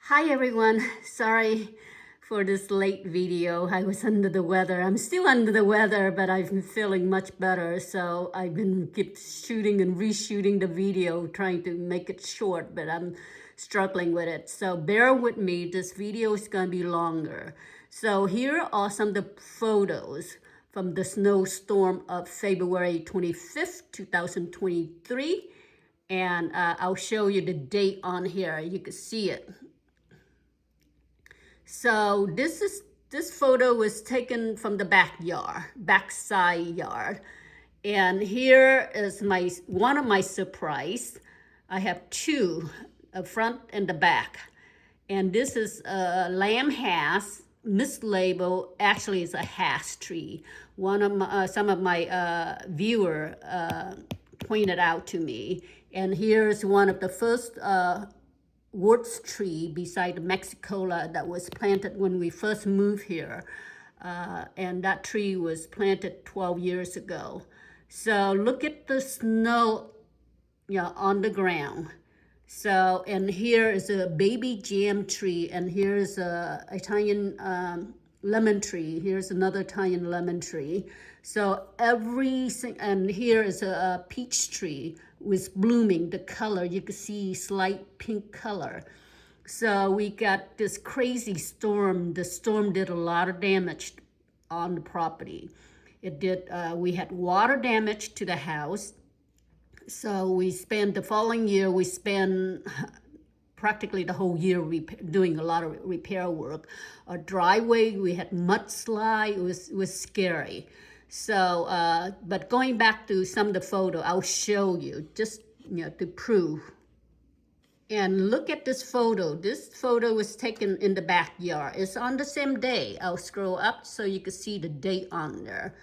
Hi everyone, sorry for this late video. I was under the weather. I'm still under the weather, but I'm feeling much better. So I've been keep shooting and reshooting the video, trying to make it short, but I'm struggling with it. So bear with me, this video is gonna be longer. So here are some of the photos from the snowstorm of February 25th, 2023. And I'll show you the date on here. You can see it. So this photo was taken from the backside yard. And here is one of my surprise. I have two, a front and the back. And this is a lamb has mislabeled. Actually, it's a hash tree. Some of my viewer pointed out to me. And here's one of the first woods tree beside the Mexicola that was planted when we first moved here. And that tree was planted 12 years ago. So look at the snow on the ground. So, and here is a baby jam tree, and here's a Italian lemon tree. Here's another Italian lemon tree. So and here is a peach tree with blooming. The color, you can see slight pink color. So we got this crazy storm. The storm did a lot of damage on the property. It did, we had water damage to the house. So the following year, we spent practically the whole year doing a lot of repair work. Our driveway, we had mudslide, it was scary. So, but going back to some of the photo, I'll show you just, to prove. And look at this photo. This photo was taken in the backyard. It's on the same day. I'll scroll up so you can see the date on there.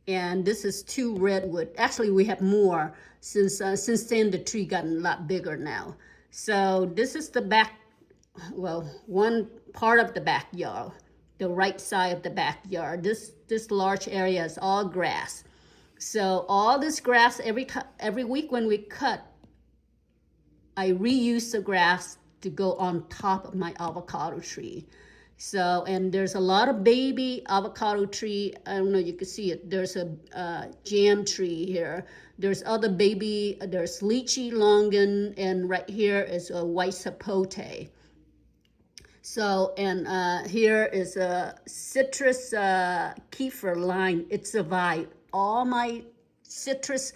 And this is two redwood. Actually, we have more since then. The tree gotten a lot bigger now. So this is the one part of the backyard, the right side of the backyard. This large area is all grass. So all this grass, every week when we cut, I reuse the grass to go on top of my avocado tree. So, and there's a lot of baby avocado tree. I don't know, you can see it. There's a jam tree here. There's other baby, there's lychee longan, and right here is a white sapote. So, and here is a citrus kefir lime. It survived. All my citrus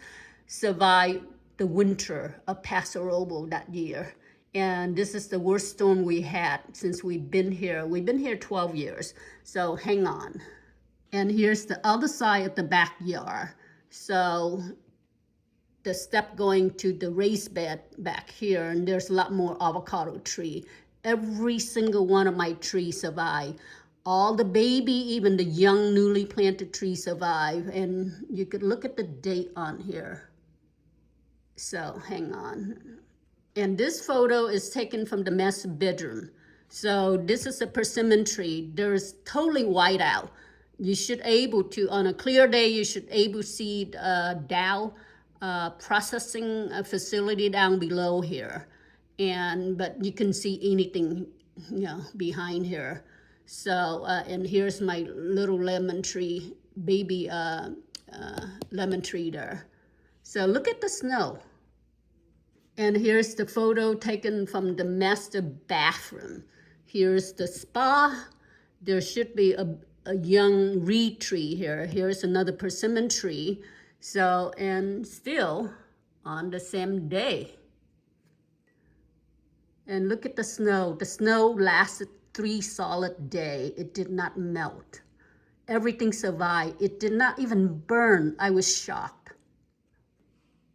survived the winter of Paso Robles that year. And this is the worst storm we had since we've been here. We've been here 12 years, so hang on. And here's the other side of the backyard. So the step going to the raised bed back here, and there's a lot more avocado tree. Every single one of my trees survived. All the baby, even the young newly planted trees survive. And you could look at the date on here. So hang on. And this photo is taken from the master bedroom. So this is a persimmon tree. There's totally white out. You should able to, on a clear day, you should able to see Dow processing facility down below here. But you can see anything, behind here. So, and here's my little lemon tree, baby lemon tree there. So look at the snow. And here's the photo taken from the master bathroom. Here's the spa. There should be a young reed tree here. Here's another persimmon tree. So, and still on the same day. And look at the snow. The snow lasted 3 solid days. It did not melt. Everything survived. It did not even burn. I was shocked.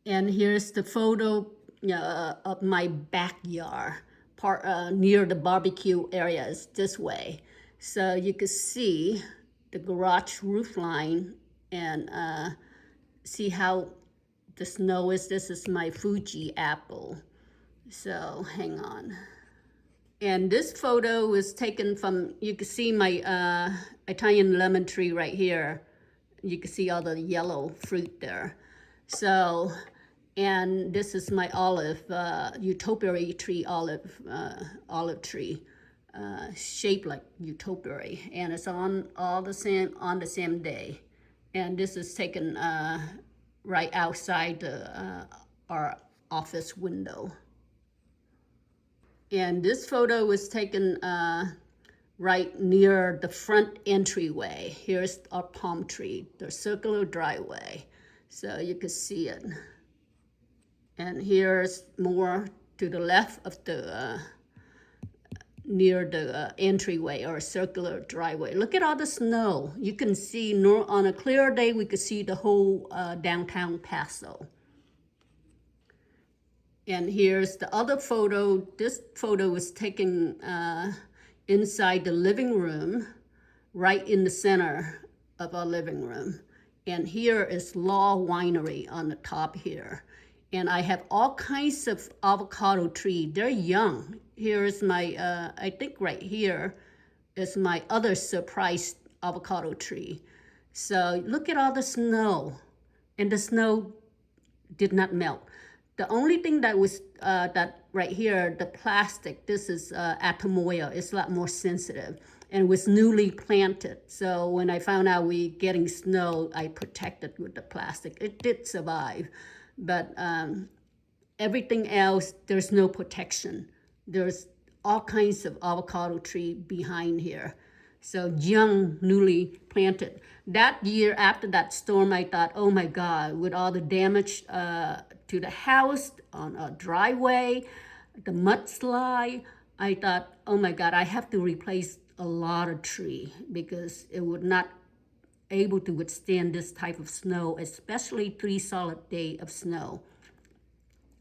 And here's the photo of my backyard, near the barbecue area is this way. So you can see the garage roof line and see how the snow is. This is my Fuji apple. So hang on. And this photo was taken from, you can see my Italian lemon tree right here. You can see all the yellow fruit there. So, and this is my olive, Utopia tree olive tree. shaped like utopiary, and it's on the same day. And this is taken right outside our office window. And this photo was taken right near the front entryway. Here's our palm tree, the circular driveway, so you can see it. And here's more to the left of the near the entryway or circular driveway. Look at all the snow. You can see on a clear day, we could see the whole downtown Paso. And here's the other photo. This photo was taken inside the living room, right in the center of our living room. And here is Law Winery on the top here. And I have all kinds of avocado trees. They're young. Here's my, I think right here is my other surprise avocado tree. So look at all the snow. And the snow did not melt. The only thing that was, that right here, the plastic, this is atomoya, it's a lot more sensitive and was newly planted. So when I found out we getting snow, I protected with the plastic. It did survive, but everything else, there's no protection. There's all kinds of avocado tree behind here. So young, newly planted. That year after that storm, I thought, oh my God, with all the damage to the house, on a driveway, the mudslide, I thought, oh my God, I have to replace a lot of tree because it would not able to withstand this type of snow, especially 3 solid days of snow.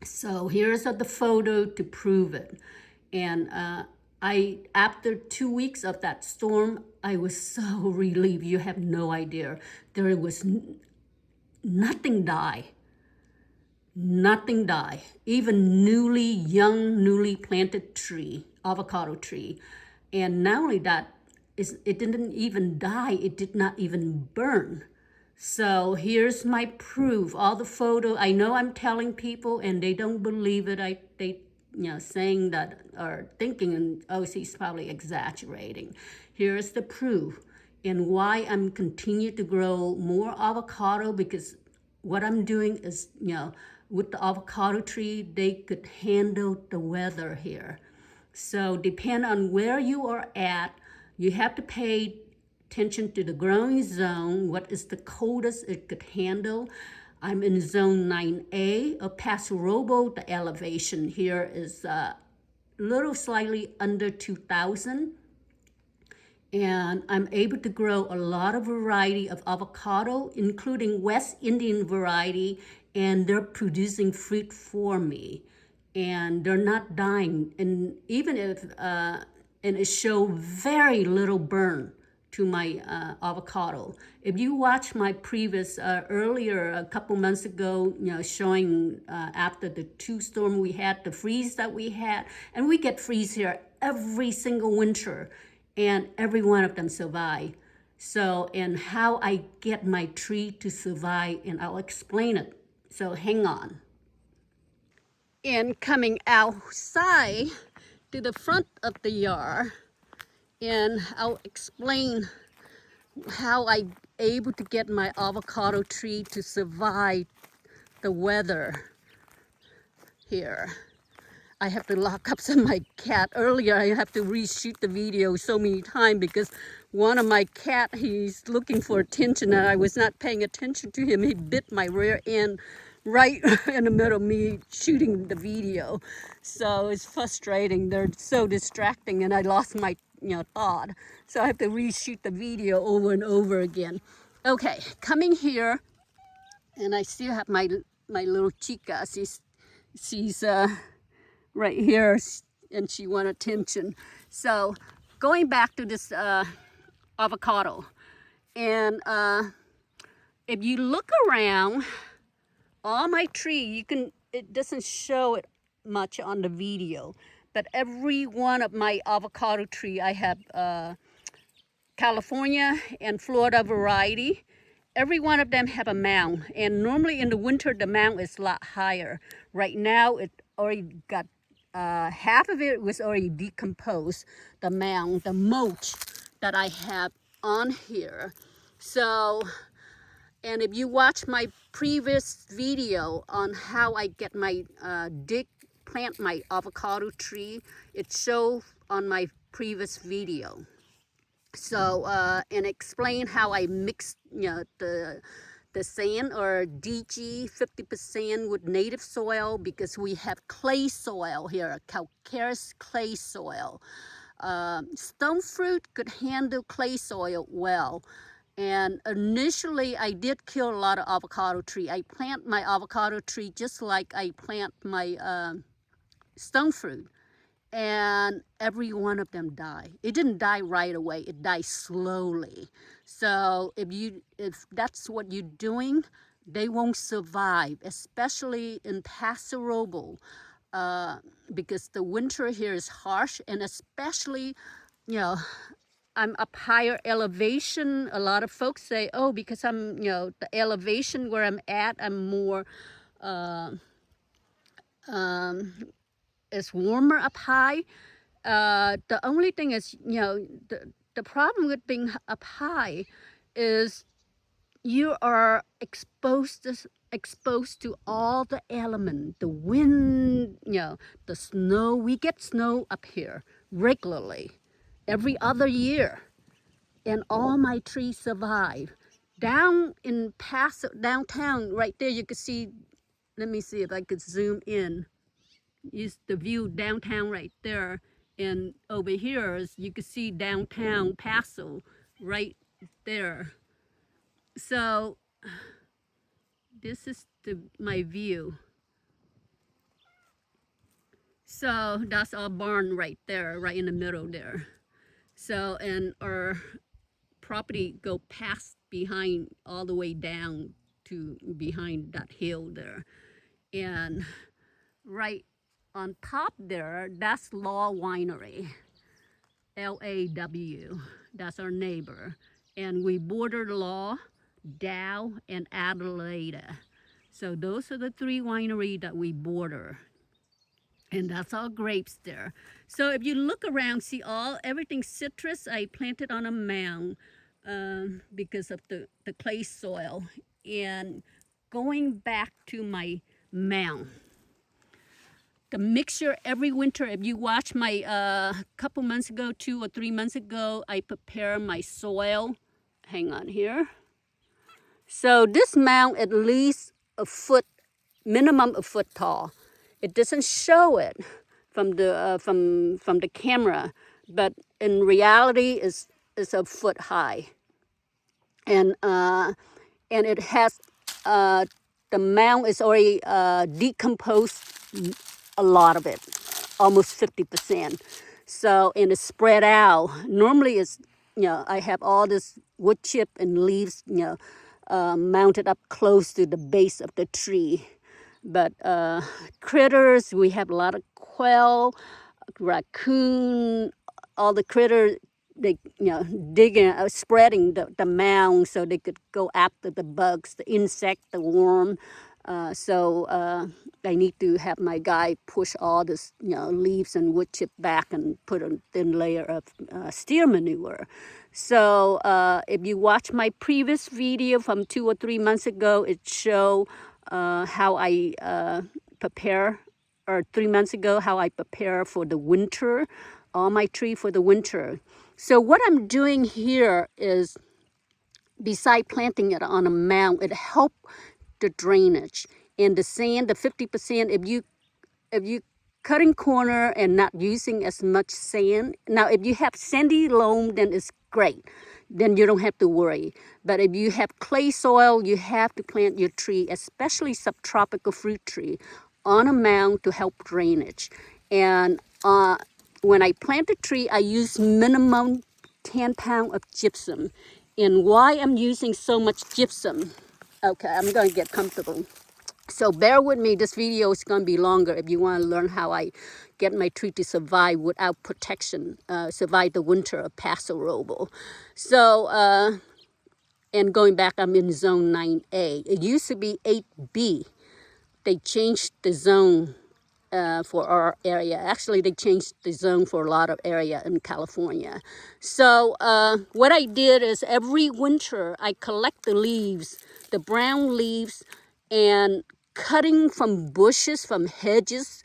So here's the photo to prove it. And after 2 weeks of that storm, I was so relieved. You have no idea. There was nothing die. Nothing die. Even newly planted tree, avocado tree. And not only that, it didn't even die. It did not even burn. So here's my proof. All the photo. I know I'm telling people and they don't believe it. They saying that or thinking, oh, she's probably exaggerating. Here's the proof and why I'm continue to grow more avocado, because what I'm doing is, with the avocado tree, they could handle the weather here. So depend on where you are at, you have to pay attention to the growing zone, what is the coldest it could handle. I'm in zone 9A of Paso Robles. The elevation here is little slightly under 2,000. And I'm able to grow a lot of variety of avocado, including West Indian variety, and they're producing fruit for me. And they're not dying. And even if, and it show very little burn to my avocado. If you watch my previous earlier a couple months ago, showing after the 2 storm we had, the freeze that we had, and we get freeze here every single winter, and every one of them survive. So, and how I get my tree to survive, and I'll explain it. So hang on. And coming outside to the front of the yard, and I'll explain how I able to get my avocado tree to survive the weather here. I have to lock up some of my cat. Earlier, I have to reshoot the video so many times because one of my cat, he's looking for attention and I was not paying attention to him. He bit my rear end right in the middle of me shooting the video. So it's frustrating. They're so distracting and I lost my thought. So I have to reshoot the video over and over again. Okay, coming here, and I still have my little chica. She's right here, and she wants attention. So going back to this avocado, and if you look around all my tree, it doesn't show it much on the video, but every one of my avocado tree, I have California and Florida variety. Every one of them have a mound, and normally in the winter the mound is a lot higher. Right now it already got half of it was already decomposed, the mound, the mulch that I have on here. So, and if you watch my previous video on how I get my plant my avocado tree, it shows on my previous video. So and explain how I mix, the sand or DG 50% with native soil, because we have clay soil here, calcareous clay soil. Stone fruit could handle clay soil well. And initially I did kill a lot of avocado tree. I plant my avocado tree just like I plant my stone fruit, and every one of them die. It didn't die right away, it died slowly. So if that's what you're doing, they won't survive, especially in Paso Robles, because the winter here is harsh, and especially, you know, I'm up higher elevation. A lot of folks say, oh, because I'm, the elevation where I'm at, I'm more, it's warmer up high. The only thing is, the problem with being up high is you are exposed to all the element, the wind, the snow. We get snow up here regularly, every other year, and all my trees survive. Down in Paso, downtown, right there, you can see. Let me see if I could zoom in. Is the view downtown right there, and over here is you can see downtown Paso right there. So this is my view. So that's our barn right there, right in the middle there. So, and our property go past behind all the way down to behind that hill there. And right on top there, that's Law Winery, LAW. That's our neighbor. And we border Law, Dow, and Adelaide. So those are the three wineries that we border. And that's all grapes there. So if you look around, see everything citrus I planted on a mound because of the clay soil. And going back to my mound, the mixture every winter, if you watch my couple months ago, 2 or 3 months ago, I prepare my soil. Hang on here. So this mound at least a foot, minimum a foot tall. It doesn't show it from the camera, but in reality is a foot high. And it has the mound is already decomposed, a lot of it, almost 50%. So, and it's spread out. Normally it's, I have all this wood chip and leaves, mounted up close to the base of the tree. But critters, we have a lot of quail, raccoon, all the critters, they digging, spreading the mound so they could go after the bugs, the insect, the worm. So I need to have my guy push all this leaves and wood chip back and put a thin layer of steer manure. So if you watch my previous video from 2 or 3 months ago, it showed how I prepare, or 3 months ago, how I prepare for the winter, all my tree for the winter. So what I'm doing here is, beside planting it on a mound, it helps the drainage. And the sand, the 50%, if you cutting corner and not using as much sand. Now, if you have sandy loam, then it's great. Then you don't have to worry. But if you have clay soil, you have to plant your tree, especially subtropical fruit tree, on a mound to help drainage. And when I plant a tree, I use minimum 10 pounds of gypsum. And why I'm using so much gypsum? Okay, I'm going to get comfortable. So bear with me, this video is going to be longer if you want to learn how I get my tree to survive without protection, survive the winter of Paso Robles. So, and going back, I'm in zone 9A. It used to be 8B. They changed the zone for our area. Actually, they changed the zone for a lot of area in California. So what I did is every winter I collect the leaves, the brown leaves, and cutting from bushes, from hedges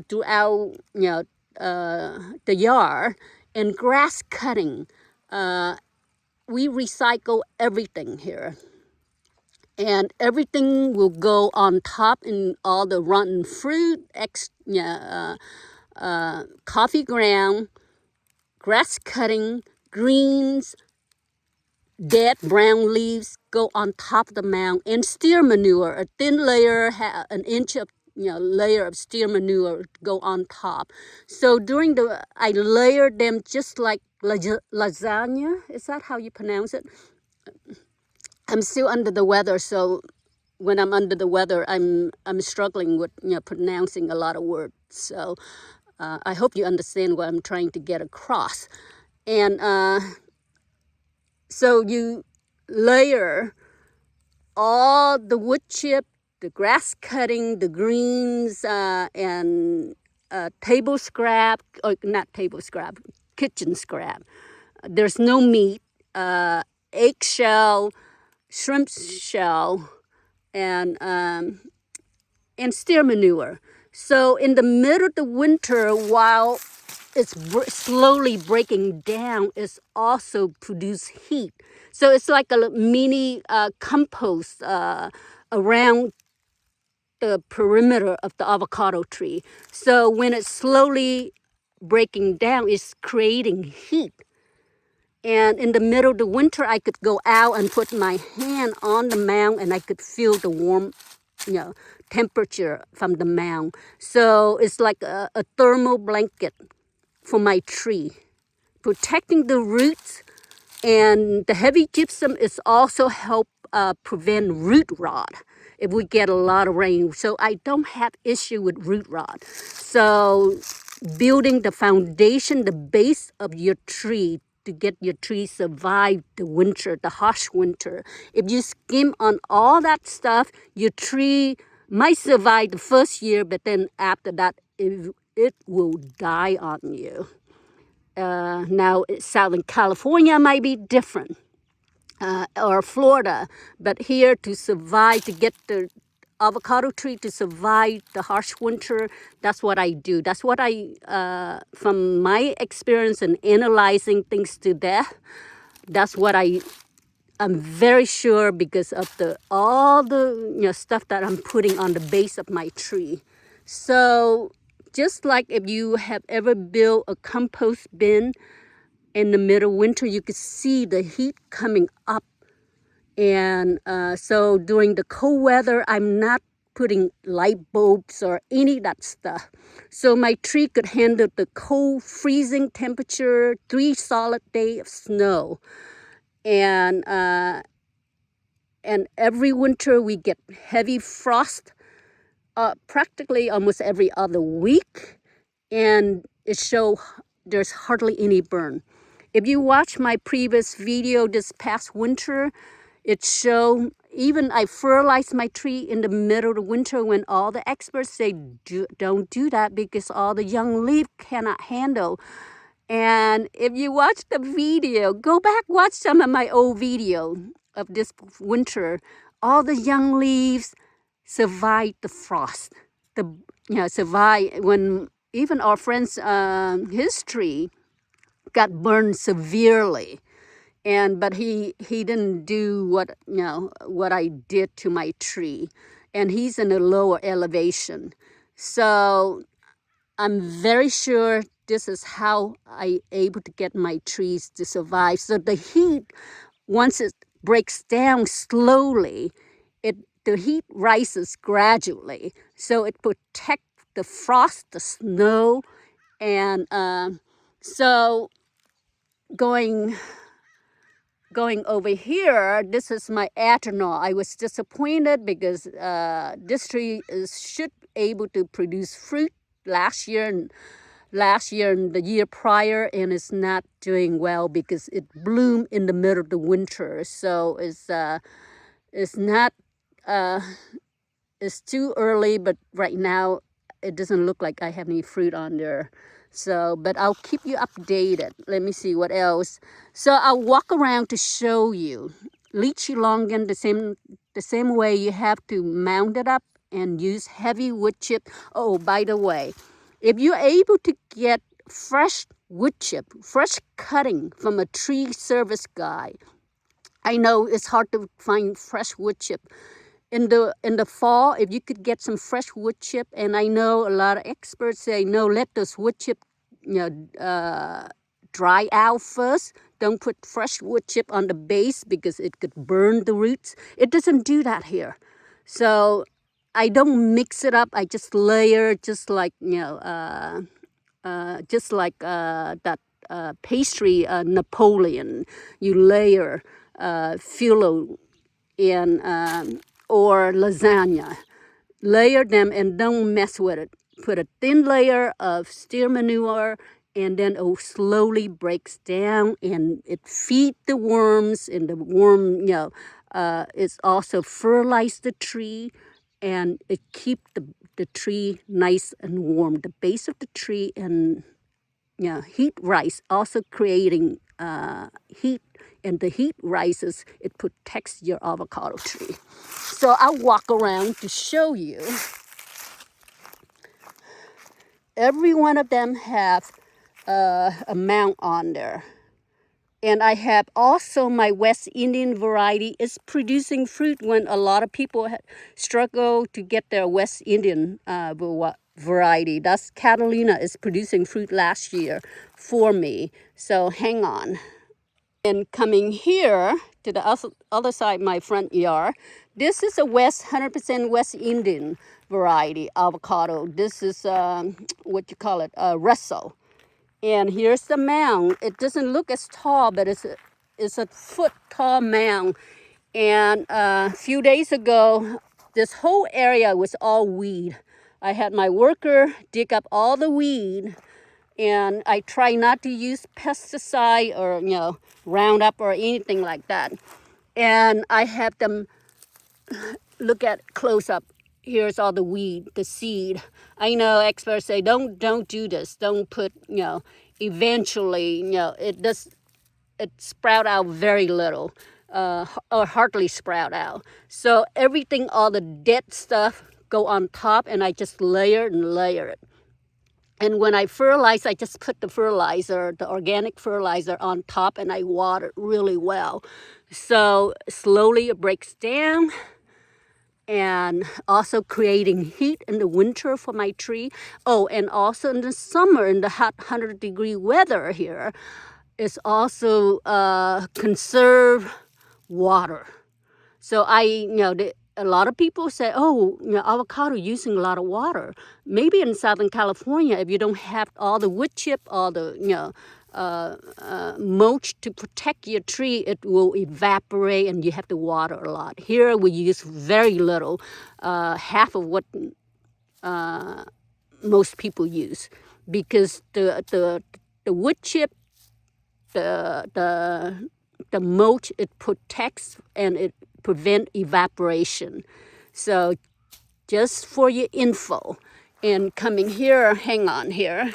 throughout the yard, and grass cutting. We recycle everything here, and everything will go on top in all the rotten fruit, coffee ground, grass cutting, greens, dead brown leaves go on top of the mound, and steer manure, a thin layer, an inch of layer of steer manure go on top. So I layer them just like lasagna. Is that how you pronounce it? I'm still under the weather, so when I'm under the weather, I'm struggling with pronouncing a lot of words. So I hope you understand what I'm trying to get across. And so you layer all the wood chip, the grass cutting, the greens, and table scrap, or not table scrap, kitchen scrap. There's no meat, eggshell, shrimp shell, and steer manure. So in the middle of the winter, while it's slowly breaking down, it's also produce heat. So it's like a mini compost around the perimeter of the avocado tree. So when it's slowly breaking down, it's creating heat. And in the middle of the winter, I could go out and put my hand on the mound, and I could feel the warm, temperature from the mound. So it's like a thermal blanket for my tree, protecting the roots. And the heavy gypsum is also help prevent root rot if we get a lot of rain. So I don't have issue with root rot. So building the foundation, the base of your tree, to get your tree survive the winter, the harsh winter. If you skim on all that stuff, your tree might survive the first year, but then after that, it will die on you. Now, Southern California might be different, or Florida, but here to survive, to get the avocado tree to survive the harsh winter, that's what I do. That's what from my experience in analyzing things to death, that's what I'm very sure, because of all the stuff that I'm putting on the base of my tree. So just like if you have ever built a compost bin in the middle of winter, you could see the heat coming up. And so during the cold weather, I'm not putting light bulbs or any of that stuff. So my tree could handle the cold, freezing temperature, 3 solid days of snow. And every winter we get heavy frost, practically almost every other week. And it shows there's hardly any burn. If you watch my previous video this past winter, it showed even I fertilized my tree in the middle of the winter, when all the experts say don't do that because all the young leaf cannot handle. And if you watch the video, go back, watch some of my old video of this winter. All the young leaves survived the frost. Survive when even our friend's his tree got burned severely. But he didn't do what I did to my tree, and he's in a lower elevation. So I'm very sure this is how I able to get my trees to survive. So the heat, once it breaks down slowly, the heat rises gradually. So it protects the frost, the snow, and so going over here, this is my ethanol. I was disappointed because this tree should able to produce fruit last year and the year prior, and it's not doing well because it bloomed in the middle of the winter. So it's not it's too early, but right now it doesn't look like I have any fruit on there. So, but I'll keep you updated. Let me see what else. So I'll walk around to show you. Lychee longan, the same way you have to mount it up and use heavy wood chip. Oh, by the way, if you're able to get fresh wood chip, fresh cutting from a tree service guy, I know it's hard to find fresh wood chip. In the fall, if you could get some fresh wood chip, and I know a lot of experts say no, let those wood chip, dry out first. Don't put fresh wood chip on the base because it could burn the roots. It doesn't do that here, so I don't mix it up. I just layer, just like that pastry Napoleon. You layer phyllo and or lasagna. Layer them and don't mess with it. Put a thin layer of steer manure, and then it slowly breaks down and it feeds the worms, and the worm, it's also fertilize the tree, and it keep the tree nice and warm. The base of the tree, and heat rise, also creating heat, and the heat rises, it protects your avocado tree. So I'll walk around to show you. Every one of them have a mount on there. And I have also my West Indian variety is producing fruit when a lot of people struggle to get their West Indian variety. That's Catalina is producing fruit last year for me. So hang on. And coming here to the other side of my front yard, this is a 100% West Indian variety avocado. This is what you call it, Russell. And here's the mound. It doesn't look as tall, but it's a foot tall mound. And a few days ago, this whole area was all weed. I had my worker dig up all the weed, and I try not to use pesticide or Roundup or anything like that. And I have them look at close up. Here's all the weed, the seed. I know experts say don't do this. Don't put Eventually it sprout out very little, or hardly sprout out. So everything, all the dead stuff, go on top, and I just layer and layer it. And when I fertilize, I just put the fertilizer, the organic fertilizer, on top, and I water it really well. So slowly it breaks down, and also creating heat in the winter for my tree. Oh, and also in the summer, in the hot 100-degree weather here, it's also conserve water. So a lot of people say, oh, avocado using a lot of water. Maybe in Southern California, if you don't have all the wood chip, all the mulch to protect your tree, it will evaporate and you have to water a lot. Here we use very little, half of what most people use, because the wood chip, the mulch, it protects and it prevent evaporation. So just for your info. And coming here, hang on here.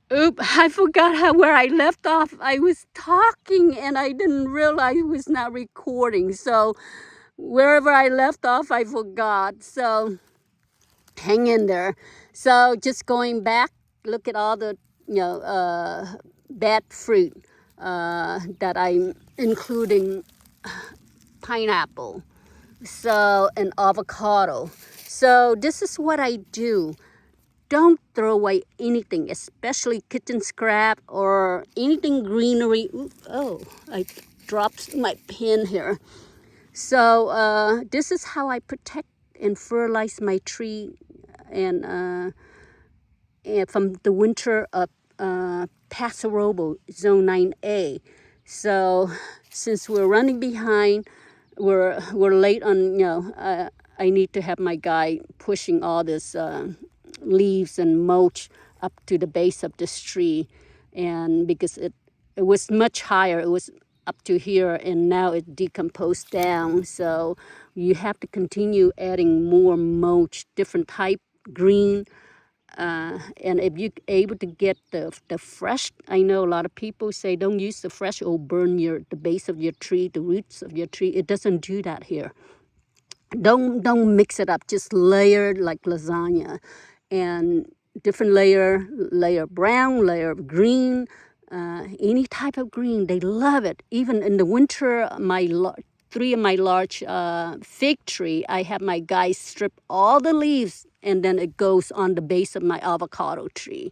Oop, I forgot where I left off. I was talking and I didn't realize it was not recording. So wherever I left off, I forgot. So hang in there. So just going back, look at all the bad fruit that I'm including: pineapple, so an avocado. So this is what I do. Don't throw away anything, especially kitchen scrap or anything greenery. Ooh, oh, I dropped my pen here. So this is how I protect and fertilize my tree, and from the winter of Paso Robles, Zone 9A. So since we're running behind, we're late on, I need to have my guy pushing all this leaves and mulch up to the base of this tree. And because it was much higher, it was up to here, and now it decomposed down. So you have to continue adding more mulch, different type, green. And if you're able to get the fresh, I know a lot of people say don't use the fresh or burn the base of your tree, the roots of your tree. It doesn't do that here. Don't mix it up. Just layer like lasagna, and different layer of brown, layer of green, any type of green. They love it. Even in the winter, three of my large fig tree, I have my guys strip all the leaves, and then it goes on the base of my avocado tree.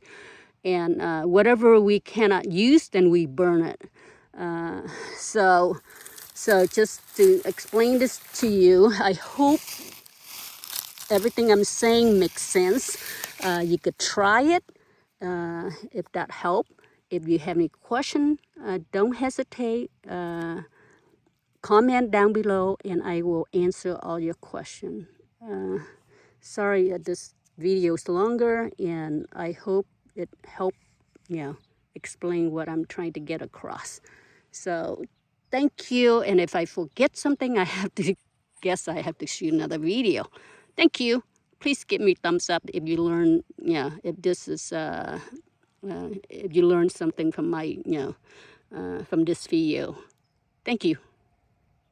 And whatever we cannot use, then we burn it. Uh, so, so just to explain this to you, I hope everything I'm saying makes sense. You could try it if that helped. If you have any question, don't hesitate. Comment down below and I will answer all your questions. Sorry this video is longer, and I hope it helped, explain what I'm trying to get across. So thank you, and if I forget something, I have to shoot another video. Thank you. Please give me thumbs up if you learn, if this is if you learned something from my, from this video. Thank you.